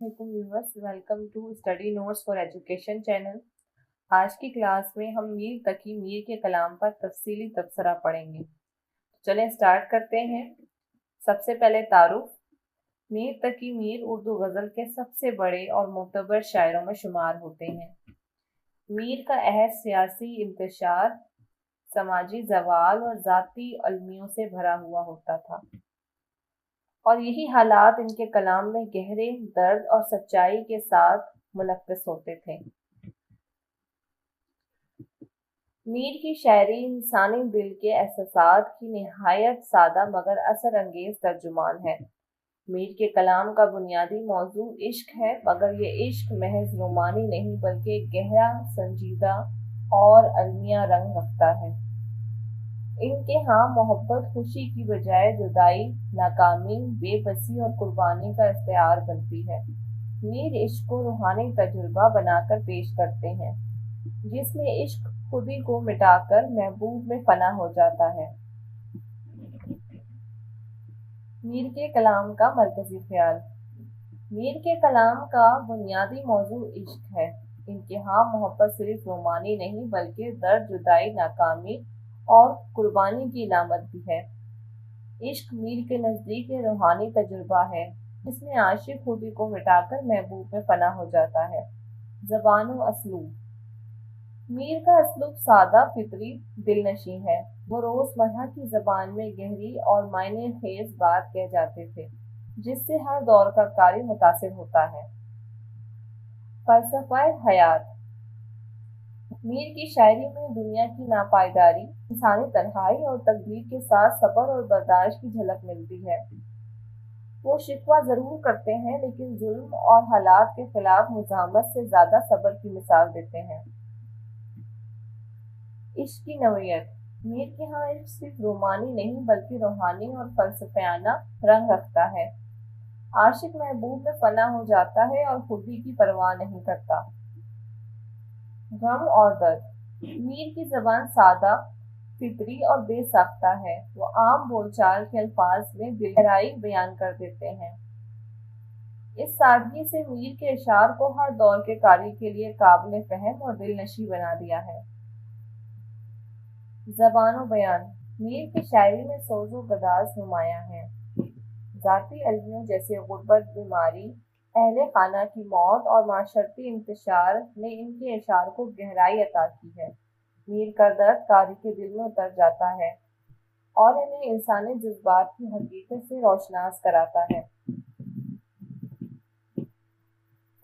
वालेकुम viewers, welcome to study notes for education channel. आज की क्लास में हम मीर तकी मीर के कलाम पर तफसीली तबसरा पढ़ेंगे। चलें स्टार्ट करते हैं। सबसे पहले तारुफ। मीर तकी मीर उर्दू गज़ल के सबसे बड़े और मुतबर शायरों में शुमार होते हैं। मीर का अहद सियासी इंतशार, समाजी जवाल और ज़ाती अलमियों से भरा हुआ होता था, और यही हालात इनके कलाम में गहरे दर्द और सच्चाई के साथ मुलव्वस होते थे। मीर की शायरी इंसानी दिल के एहसासात की निहायत सादा मगर असर अंगेज तर्जुमान है। मीर के कलाम का बुनियादी मौजू इश्क है, मगर ये इश्क महज रोमानी नहीं बल्कि एक गहरा, संजीदा और अलमिया रंग रखता है। इनके यहाँ मोहब्बत खुशी की बजाय जुदाई, नाकामी, बेबसी और कुर्बानी का इख्तियार बनती है। मीर इश्क को रूहानी तजुर्बा बनाकर पेश करते हैं, जिसमें इश्क खुदी को मिटाकर महबूब में फना हो जाता है। मीर के कलाम का मरकजी ख्याल। मीर के कलाम का बुनियादी मौजू इश्क है। इनके यहाँ मोहब्बत सिर्फ रोमानी नहीं बल्कि दर्द, जुदाई, नाकामी और कुर्बानी की इलामत भी है। इश्क मीर के नज़दीक रूहानी तजुर्बा है, जिसमें आशिक खुदी को मिटाकर महबूब में फना हो जाता है। ज़बान व असलूब। मीर का असलूब सादा, फितरी, दिलनशी है। वो रोज़मर्रा की ज़बान में गहरी और मायने खेज बात कह जाते थे, जिससे हर दौर का कारी मुतासिर होता है। फ़लसफ़ा हयात। मीर की शायरी में दुनिया की नापायदारी, इंसानी तन्हाई और तकदीर के साथ सब्र और बर्दाश्त की झलक मिलती है। वो शिकवा ज़रूर करते हैं, लेकिन जुल्म और हालात के खिलाफ मुज़ाहमत से ज़्यादा सब्र की मिसाल देते हैं। इश्क की नौइयत। मीर के यहाँ इश्क सिर्फ रोमानी नहीं बल्कि रूहानी और फ़लसफ़ाना रंग रखता है। आशिक महबूब में फना हो जाता है और खुदी की परवाह नहीं करता। गम और दर्द। मीर की ज़बान सादा, फितरी और बेसाख्ता है। वो आम बोलचाल के अल्फाज में गहराई बयान कर देते हैं। इस सादगी से मीर के अशार को हर दौर के कारी के लिए काबिल फहम और दिलनशी बना दिया है। ज़बान व बयान। मीर की शायरी में सोज़ो गदाज नुमायां हैं। ज़ाती अलमियों जैसे गुर्बत, बीमारी, अहले खाना की मौत और माशरती इंतशार ने इनके अशार को गहराई अता की है। मीर का दर्द कारी के दिल में उतर जाता है और इन्हें इंसानी जज्बात की हकीकत से रोशनास कराता है।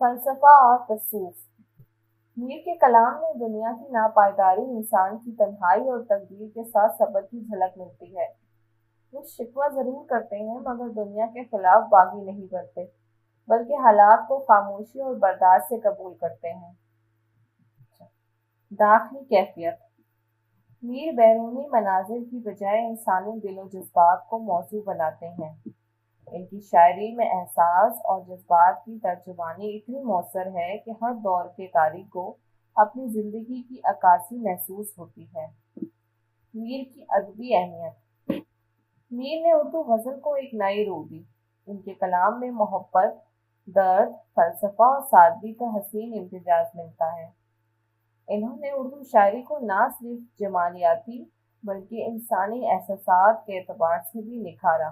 फ़लसफ़ा और तसव्वुफ़। मीर के कलाम में दुनिया की नापायदारी, इंसान की तन्हाई और तकदीर के साथ सब्र की झलक मिलती है। वो शिकवा ज़रूर करते हैं, मगर दुनिया के खिलाफ बागी नहीं करते, बल्कि हालात को खामोशी और बर्दाश्त से कबूल करते हैं। दाखिली कैफियत। मीर बैरूनी मनाजिर की बजाय इंसानी दिलो जज्बात को मौजू बनाते हैं। इनकी शायरी में एहसास और जज्बात की तर्जुमानी इतनी मौसर है कि हर दौर के कारी को अपनी ज़िंदगी की अक्कासी महसूस होती है। मीर की अदबी अहमियत। मीर ने उर्दू गज़ल को एक नई रूह दी। इनके कलाम में मोहब्बत, दर्द, फ़लसफ़ा और सादगी का हसीन इम्तिजाज मिलता है। इन्होंने उर्दू शायरी को ना सिर्फ जमालियाती बल्कि इंसानी एहसासात के एतबार से भी निखारा।